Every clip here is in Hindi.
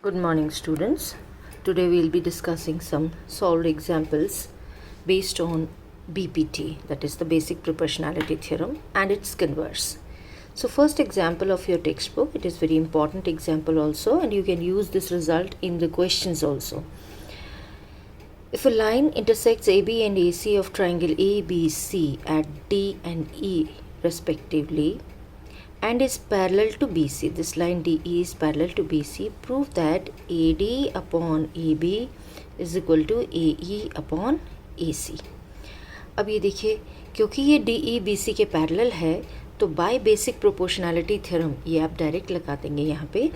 Good morning, students. Today we will be discussing some solved examples based on BPT, that is the basic proportionality theorem, and its converse. So first example of your textbook, it is very important example also, and you can use this result in the questions also. If a line intersects AB and AC of triangle ABC at D and E respectively, and is parallel to BC, this line DE is parallel to BC, prove that AD upon AB is equal to AE upon AC. अब ये देखिए, क्योंकि ये DE BC के पैरेलल है तो बाय बेसिक प्रोपोर्शनैलिटी थ्योरम, ये आप डायरेक्ट लगा देंगे यहाँ पे,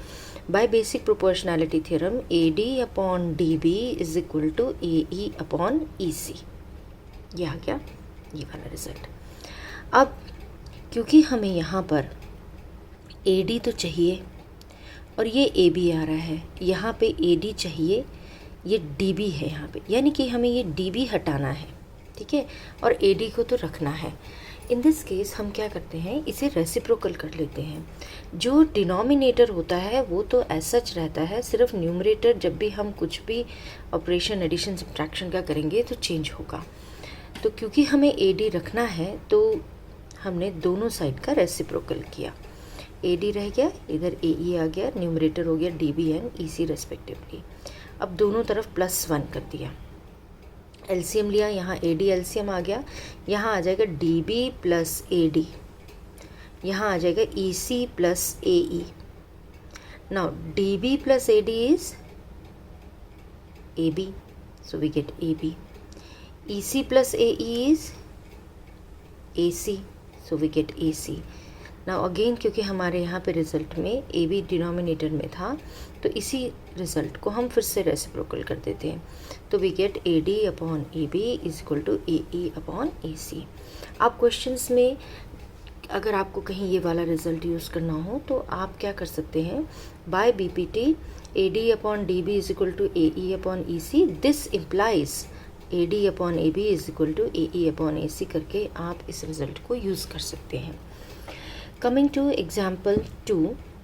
by basic proportionality theorem AD upon DB is equal to AE upon EC. ये आ गया ये वाला रिजल्ट. अब क्योंकि हमें यहाँ पर AD तो चाहिए और ये AB आ रहा है, यहाँ पे AD चाहिए, ये DB है यहाँ पे, यानी कि हमें ये DB हटाना है, ठीक है, और AD को तो रखना है. इन दिस केस हम क्या करते हैं, इसे रेसिप्रोकल कर लेते हैं. जो डिनोमिनेटर होता है वो तो एज सच रहता है, सिर्फ न्यूमरेटर जब भी हम कुछ भी ऑपरेशन एडिशन सब्ट्रैक्शन का करेंगे तो चेंज होगा. तो क्योंकि हमें AD रखना है तो हमने दोनों साइड का रेसिप्रोकल किया. AD रह गया, इधर AE आ गया, न्यूमरेटर हो गया DB एंड EC रेस्पेक्टिवली. अब दोनों तरफ +1 कर दिया, एलसीएम लिया, यहाँ AD एलसीएम आ गया, यहाँ आ जाएगा DB प्लस AD, यहाँ आ जाएगा EC plus AE. Now DB plus AD is AB, so we get AB. EC plus AE is AC, so we get AC. Now again क्योंकि हमारे यहाँ पे रिज़ल्ट में AB डिनोमिनेटर में था तो इसी रिज़ल्ट को हम फिर से रेसिप्रोकल कर देते हैं, तो we get AD upon AB is equal to AE upon AC. आप क्वेश्चंस में अगर आपको कहीं ये वाला रिज़ल्ट यूज़ करना हो तो आप क्या कर सकते हैं, by BPT AD upon DB is equal to AE upon EC, this implies AD upon AB is equal to AE upon AC करके आप इस रिज़ल्ट को यूज़ कर सकते हैं. Coming to example 2,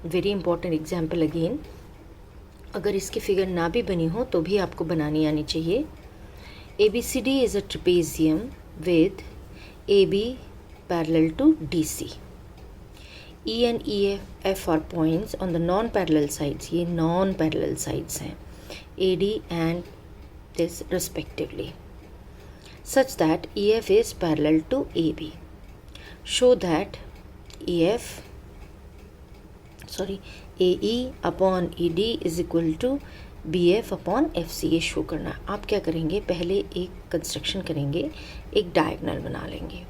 very important example again. अगर इसकी फिगर ना भी बनी हो तो भी आपको बनानी आनी चाहिए. ABCD is a trapezium with AB parallel to DC. E and EF are points on the non parallel sides, ये नॉन पैरेलल साइड्स हैं AD and this respectively, such that EF is parallel to AB. Show that AE upon ED is equal to BF upon FC. ये शो करना. आप क्या करेंगे, पहले एक कंस्ट्रक्शन करेंगे, एक डायगोनल बना लेंगे.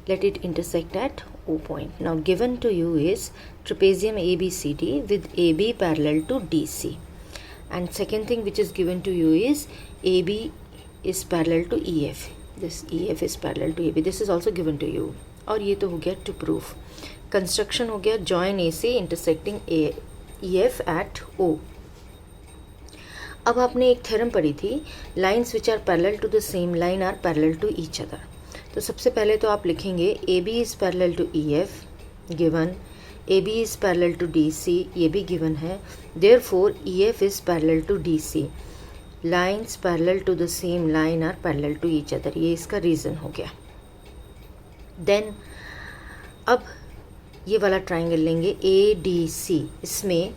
Let it intersect at O point. Now given to you is trapezium ABCD with AB parallel to DC, and second thing which is given to you is AB is parallel to EF. This EF is parallel to AB. This is also given to you. और ये तो हो गया टू प्रूफ. कंस्ट्रक्शन हो गया, join AC intersecting EF at O. अब आपने एक थ्योरम पढ़ी थी, lines which are parallel to the same line are parallel to each other. तो सबसे पहले तो आप लिखेंगे AB is parallel to EF, given. AB is parallel to DC, ये भी गिवन है. Therefore EF is parallel to DC. Lines parallel to the same line are parallel to each other, ये इसका रीज़न हो गया. देन अब ये वाला ट्राइंगल लेंगे ADC. इसमें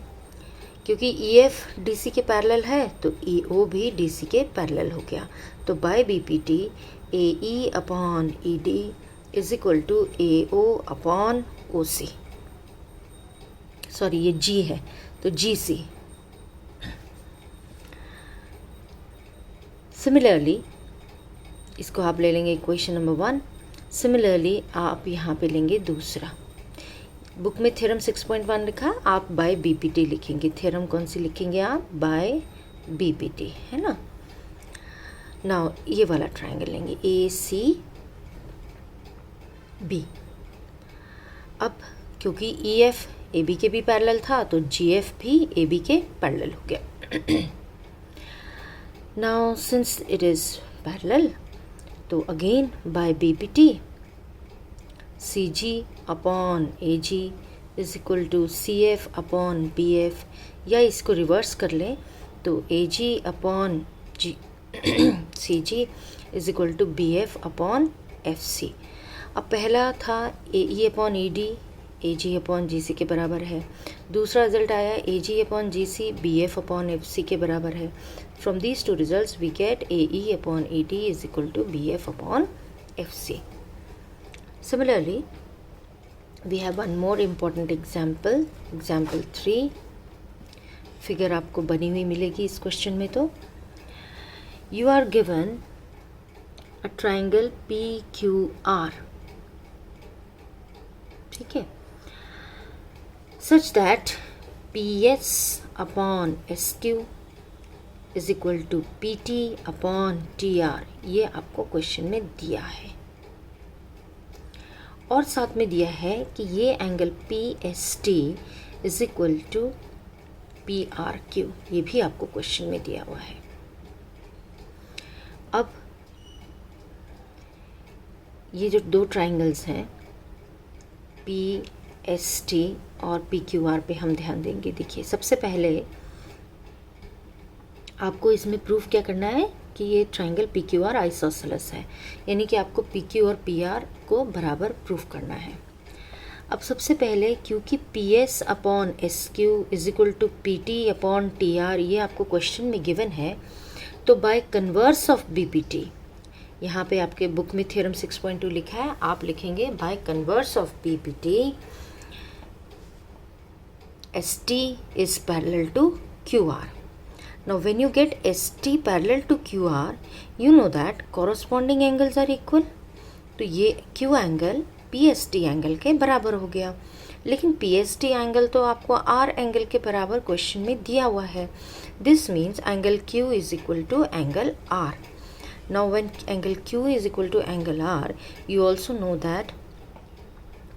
क्योंकि EF DC के पैरेलल है तो EO भी DC के पैरेलल हो गया. तो by BPT AE upon ED is equal to AO upon OC. Sorry ये G है तो GC. सिमिलरली इसको आप ले लेंगे इक्वेशन नंबर 1. सिमिलरली आप यहाँ पे लेंगे दूसरा. बुक में थ्योरम 6.1 लिखा, आप बाय BPT लिखेंगे. थ्योरम कौन सी लिखेंगे आप, बाय BPT, है ना. नाउ ये वाला ट्राइंगल लेंगे ACB. अब क्योंकि EF AB के भी पैरेलल था तो GF भी AB के पैरेलल हो गया. Now since it is parallel तो again by BPT CG upon AG is equal to C F upon B F, या इसको रिवर्स कर लें तो A G upon G C G is equal to B F upon F C. अब पहला था A E upon E D, A G upon G C के बराबर है। दूसरा रिजल्ट आया A G upon G C B F upon F C के बराबर है। From these two results we get A E upon E D is equal to B F upon F C. Similarly we have one more important example, example 3। Figure आपको बनी हुई मिलेगी इस क्वेश्चन में। तो you are given a triangle P Q R, ठीक है, such that PS upon SQ is equal to PT upon TR, ये आपको क्वेश्चन में दिया है। और साथ में दिया है कि ये angle PST is equal to PRQ, ये भी आपको क्वेश्चन में दिया हुआ है। अब ये जो दो ट्राइंगल्स हैं PST और PQR पे हम ध्यान देंगे। देखिए सबसे पहले आपको इसमें प्रूफ क्या करना है कि ये ट्राइंगल PQR आइसोसेलेस है, यानी कि आपको PQ और PR को बराबर प्रूफ करना है। अब सबसे पहले क्योंकि PS upon SQ is equal to PT upon TR ये आपको क्वेश्चन में गिवन है, तो बाय कन्वर्स ऑफ BPT, यहाँ पे आपके बुक में थ्योरम 6.2 लिखा है, आप लिखेंगे by converse of BPT ST is parallel to QR. Now when you get ST parallel to QR, you know that corresponding angles are equal. तो ये Q एंगल PST एंगल के बराबर हो गया, लेकिन PST एंगल तो आपको R एंगल के बराबर क्वेश्चन में दिया हुआ है। This means angle Q is equal to angle R. Now when angle Q is equal to angle R, you also know that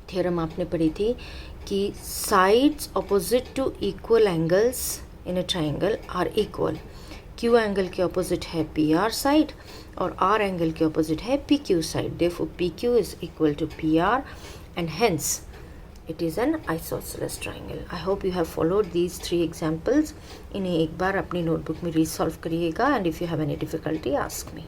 theorem आपने पढ़ी थी कि sides opposite to equal angles in a triangle are equal. Q angle के ऑपोजिट है PR साइड और R एंगल के ऑपोजिट है PQ side. Therefore PQ is equal to PR and hence it is an isosceles triangle. I hope you have followed these 3 examples. इन्हें एक बार अपनी नोटबुक में रीसॉल्व करिएगा, and if you have any difficulty ask me.